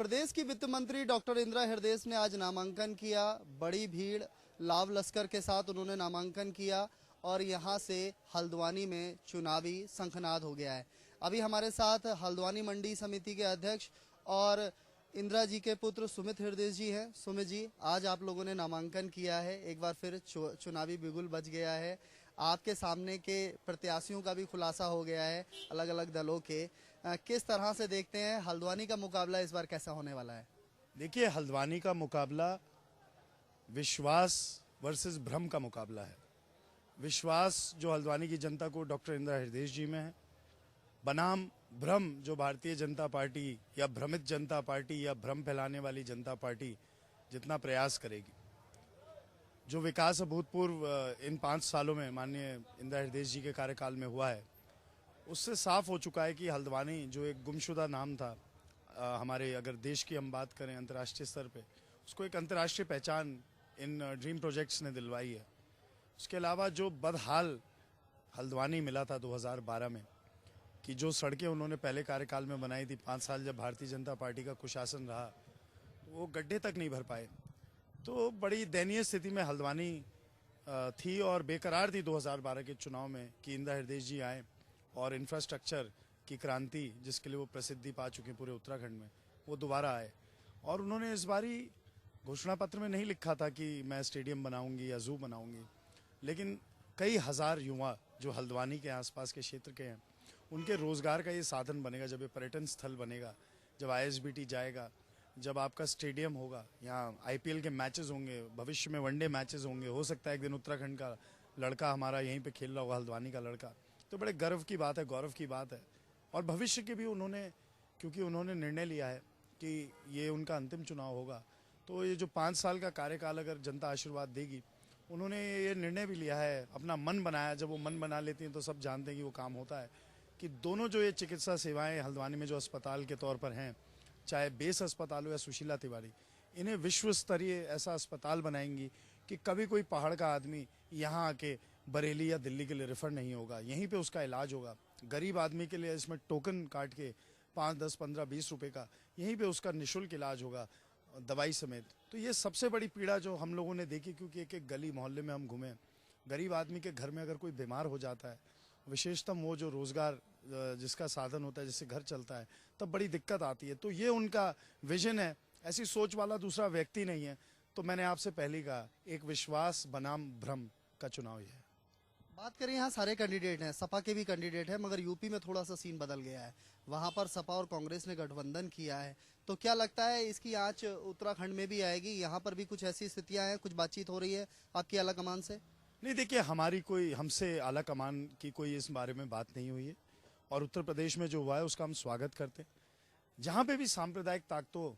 प्रदेश की वित्त मंत्री डॉक्टर इंदिरा हृदयेश ने आज नामांकन किया। बड़ी भीड़ लाव लश्कर के साथ उन्होंने नामांकन किया और यहां से हल्द्वानी में चुनावी शंखनाद हो गया है। अभी हमारे साथ हल्द्वानी मंडी समिति के अध्यक्ष और इंदिरा जी के पुत्र सुमित हृदयेश जी हैं। सुमित जी, आज आप लोगों ने नामांकन किया है, एक बार फिर चुनावी बिगुल बज गया है। आपके सामने के प्रत्याशियों का भी खुलासा हो गया है अलग अलग दलों के। किस तरह से देखते हैं हल्द्वानी का मुकाबला इस बार कैसा होने वाला है? देखिए, हल्द्वानी का मुकाबला विश्वास वर्सेस भ्रम का मुकाबला है। विश्वास जो हल्द्वानी की जनता को डॉक्टर इंदिरा हृदयेश जी में है, बनाम भ्रम जो भारतीय जनता पार्टी या भ्रमित जनता पार्टी या भ्रम फैलाने वाली जनता पार्टी जितना प्रयास करेगी। जो विकास अभूतपूर्व इन 5 सालों में माननीय इंदिरा हृदयेश जी के कार्यकाल में हुआ है, उससे साफ हो चुका है कि हल्द्वानी जो एक गुमशुदा नाम था हमारे, अगर देश की हम बात करें अंतर्राष्ट्रीय स्तर पे, उसको एक अंतर्राष्ट्रीय पहचान इन ड्रीम प्रोजेक्ट्स ने दिलवाई है। उसके अलावा जो बदहाल हल्द्वानी मिला था 2012 में, कि जो सड़कें उन्होंने पहले कार्यकाल में बनाई थी, 5 साल जब भारतीय जनता पार्टी का कुशासन रहा, तो वो गड्ढे तक नहीं भर पाए। तो बड़ी दयनीय स्थिति में हल्द्वानी थी और बेकरार थी 2012 के चुनाव में कि इंदिरा हृदयेश जी आए और इंफ्रास्ट्रक्चर की क्रांति जिसके लिए वो प्रसिद्धि पा चुके पूरे उत्तराखंड में, वो दोबारा आए। और उन्होंने इस बारी घोषणा पत्र में नहीं लिखा था कि मैं स्टेडियम बनाऊंगी या जू बनाऊंगी, लेकिन कई हजार युवा जो हल्द्वानी के आसपास के क्षेत्र के हैं, उनके रोजगार का ये साधन बनेगा। जब ये पर्यटन स्थल बनेगा, जब आईएसबीटी जाएगा, जब आपका स्टेडियम होगा, यहाँ आईपीएल के मैचेस होंगे, भविष्य में वनडे मैचेस होंगे, हो सकता है एक दिन उत्तराखंड का लड़का हमारा यहीं पे खेल रहा होगा, हल्द्वानी का लड़का। तो बड़े गर्व की बात है, गौरव की बात है। और भविष्य के भी उन्होंने, क्योंकि उन्होंने निर्णय लिया है कि ये उनका अंतिम चुनाव होगा, तो ये जो 5 साल का कार्यकाल अगर जनता आशीर्वाद देगी, उन्होंने ये निर्णय भी लिया है, अपना मन बनाया। जब वो मन बना लेती हैं तो सब जानते हैं कि वो काम होता है। कि दोनों जो ये चिकित्सा सेवाएं हल्द्वानी में जो अस्पताल के तौर पर हैं, चाहे बेस अस्पताल हो या सुशीला तिवारी, इन्हें विश्व स्तरीय ऐसा अस्पताल बनाएंगी कि कभी कोई पहाड़ का आदमी यहाँ आके बरेली या दिल्ली के लिए रेफर नहीं होगा, यहीं पे उसका इलाज होगा। गरीब आदमी के लिए इसमें टोकन काट के 5, 10, 15, 20 रुपए का यहीं पे उसका निःशुल्क इलाज होगा, दवाई समेत। तो ये सबसे बड़ी पीड़ा जो हम लोगों ने देखी, क्योंकि एक एक गली मोहल्ले में हम घूमे, गरीब आदमी के घर में अगर कोई बीमार हो जाता है, विशेषतम वो जो रोजगार जिसका साधन होता है, जिससे घर चलता है, तब बड़ी दिक्कत आती है। तो ये उनका विजन है, ऐसी सोच वाला दूसरा व्यक्ति नहीं है। तो मैंने आपसे पहले ही कहा, एक विश्वास बनाम भ्रम का चुनाव ये है। बात करें, यहाँ सारे कैंडिडेट हैं, सपा के भी कैंडिडेट हैं, मगर यूपी में थोड़ा सा सीन बदल गया है। वहां पर सपा और कांग्रेस ने गठबंधन किया है। तो क्या लगता है इसकी आंच उत्तराखंड में भी आएगी? यहाँ पर भी कुछ ऐसी स्थितियां हैं, कुछ बातचीत हो रही है आपकी आला कमान से? नहीं, देखिए, हमारी कोई, हमसे आला कमान की कोई इस बारे में बात नहीं हुई है। और उत्तर प्रदेश में जो हुआ है उसका हम स्वागत करते हैं। जहाँ पे भी सांप्रदायिक ताकतों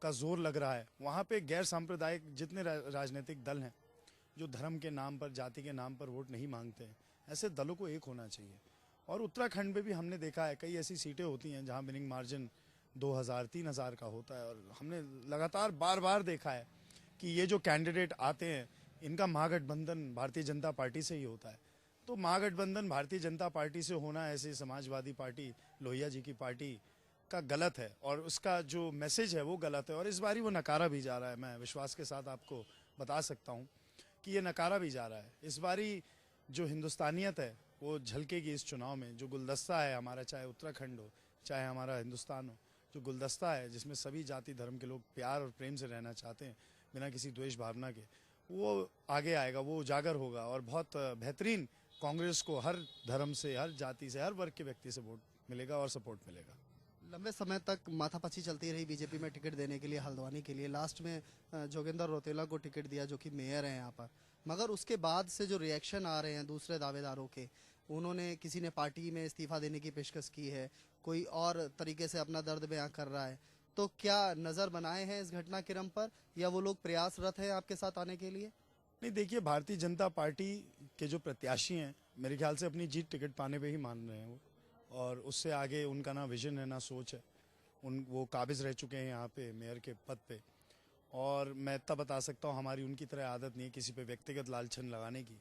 का जोर लग रहा है, वहाँ पे गैर सांप्रदायिक जितने राजनीतिक दल हैं जो धर्म के नाम पर, जाति के नाम पर वोट नहीं मांगते हैं, ऐसे दलों को एक होना चाहिए। और उत्तराखंड में भी हमने देखा है कई ऐसी सीटें होती हैं जहाँ विनिंग मार्जिन 2000, 3000 का होता है। और हमने लगातार बार बार देखा है कि ये जो कैंडिडेट आते हैं, इनका महागठबंधन भारतीय जनता पार्टी से ही होता है। तो महागठबंधन भारतीय जनता पार्टी से होना ऐसे समाजवादी पार्टी, लोहिया जी की पार्टी का गलत है, और उसका जो मैसेज है वो गलत है। और इस बारी वो नकारा भी जा रहा है। मैं विश्वास के साथ आपको बता सकता हूँ कि ये नकारा भी जा रहा है। इस बारी जो हिंदुस्तानियत है वो झलकेगी इस चुनाव में। जो गुलदस्ता है हमारा, चाहे उत्तराखंड हो चाहे हमारा हिंदुस्तान हो, जो गुलदस्ता है जिसमें सभी जाति धर्म के लोग प्यार और प्रेम से रहना चाहते हैं बिना किसी द्वेष भावना के, वो आगे आएगा, वो उजागर होगा। और बहुत बेहतरीन कांग्रेस को हर धर्म से, हर जाति से, हर वर्ग के व्यक्ति से वोट मिलेगा और सपोर्ट मिलेगा। लंबे समय तक माथापच्ची चलती रही बीजेपी में टिकट देने के लिए हल्द्वानी के लिए। लास्ट में जोगिंदर रौतेला को टिकट दिया जो कि मेयर हैं यहाँ पर। मगर उसके बाद से जो रिएक्शन आ रहे हैं दूसरे दावेदारों के, उन्होंने, किसी ने पार्टी में इस्तीफा देने की पेशकश की है, कोई और तरीके से अपना दर्द बयां कर रहा है। तो क्या नजर बनाए हैं इस घटनाक्रम पर, या वो लोग प्रयासरत हैं आपके साथ आने के लिए? नहीं, देखिए, भारतीय जनता पार्टी के जो प्रत्याशी हैं, मेरे ख्याल से अपनी जीत टिकट पाने पे ही मान रहे हैं वो। और उससे आगे उनका ना विजन है ना सोच है। वो काबिज रह चुके हैं यहाँ पे मेयर के पद पे। और मैं तब बता सकता हूँ, हमारी उनकी तरह आदत नहीं है किसी पे व्यक्तिगत लालछन लगाने की।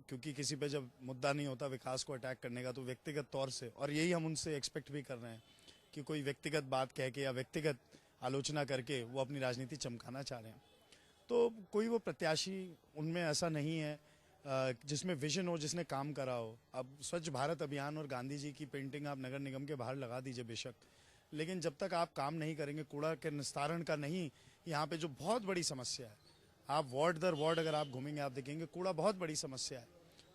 क्योंकि किसी पे जब मुद्दा नहीं होता विकास को अटैक करने का, तो व्यक्तिगत तौर से, और यही हम उनसे एक्सपेक्ट भी कर रहे हैं कि कोई व्यक्तिगत बात कह के या व्यक्तिगत आलोचना करके वो अपनी राजनीति चमकाना चाह रहे हैं। तो कोई वो प्रत्याशी उनमें ऐसा नहीं है जिसमें विजन हो, जिसने काम करा हो। अब स्वच्छ भारत अभियान और गांधी जी की पेंटिंग आप नगर निगम के बाहर लगा दीजिए बेशक, लेकिन जब तक आप काम नहीं करेंगे, कूड़ा के निस्तारण का नहीं, यहाँ पे जो बहुत बड़ी समस्या है, आप वार्ड दर वार्ड अगर आप घूमेंगे आप देखेंगे कूड़ा बहुत बड़ी समस्या है।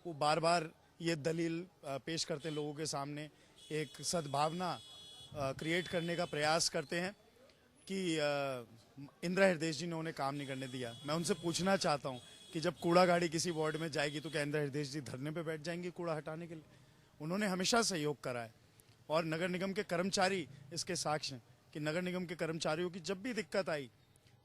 वो बार बार ये दलील पेश करते हैं लोगों के सामने, एक सद्भावना क्रिएट करने का प्रयास करते हैं कि इंदिरा हृदय जी ने उन्हें काम नहीं करने दिया। मैं उनसे पूछना चाहता हूँ कि जब कूड़ा गाड़ी किसी वार्ड में जाएगी तो क्या इंदिरा हृदय जी धरने पे बैठ जाएंगे कूड़ा हटाने के लिए? उन्होंने हमेशा सहयोग करा है और नगर निगम के कर्मचारी इसके साक्ष्य हैं कि नगर निगम के कर्मचारियों की जब भी दिक्कत आई,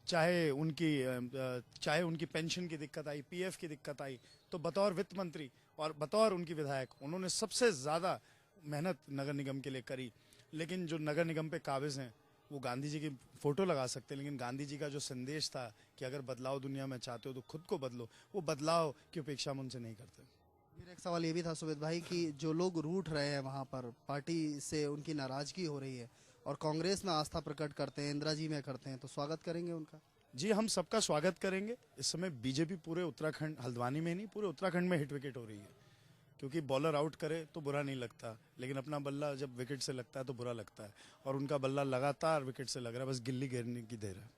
चाहे उनकी पेंशन की दिक्कत आई, पीएफ की दिक्कत आई, तो बतौर वित्त मंत्री और बतौर उनकी विधायक उन्होंने सबसे ज़्यादा मेहनत नगर निगम के लिए करी। लेकिन जो नगर निगम पे काबिज हैं वो गांधी जी की फ़ोटो लगा सकते हैं, लेकिन गांधी जी का जो संदेश था कि अगर बदलाव दुनिया में चाहते हो तो खुद को बदलो, वो बदलाव की अपेक्षा हम उनसे नहीं करते। मेरा एक सवाल ये भी था सुमित भाई कि जो लोग रूठ रहे हैं वहाँ पर, पार्टी से उनकी नाराजगी हो रही है और कांग्रेस में आस्था प्रकट करते हैं, इंदिरा जी में करते हैं, तो स्वागत करेंगे उनका? जी, हम सबका स्वागत करेंगे। इस समय बीजेपी पूरे उत्तराखंड, हल्द्वानी में नहीं पूरे उत्तराखंड में हिट विकेट हो रही है, क्योंकि बॉलर आउट करे तो बुरा नहीं लगता, लेकिन अपना बल्ला जब विकेट से लगता है तो बुरा लगता है, और उनका बल्ला लगातार विकेट से लग रहा है, बस गिल्ली घेरने की देर है।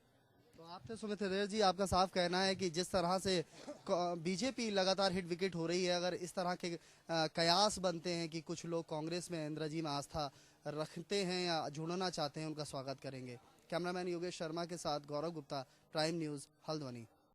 तो आपसे सुमित हृदय जी, आपका साफ कहना है कि जिस तरह से बीजेपी लगातार हिट विकेट हो रही है, अगर इस तरह के कयास बनते हैं कि कुछ लोग कांग्रेस में इंदिरा जी में आस्था रखते हैं या जुड़ना चाहते हैं, उनका स्वागत करेंगे। कैमरामैन योगेश शर्मा के साथ गौरव गुप्ता, प्राइम न्यूज़, हल्द्वानी।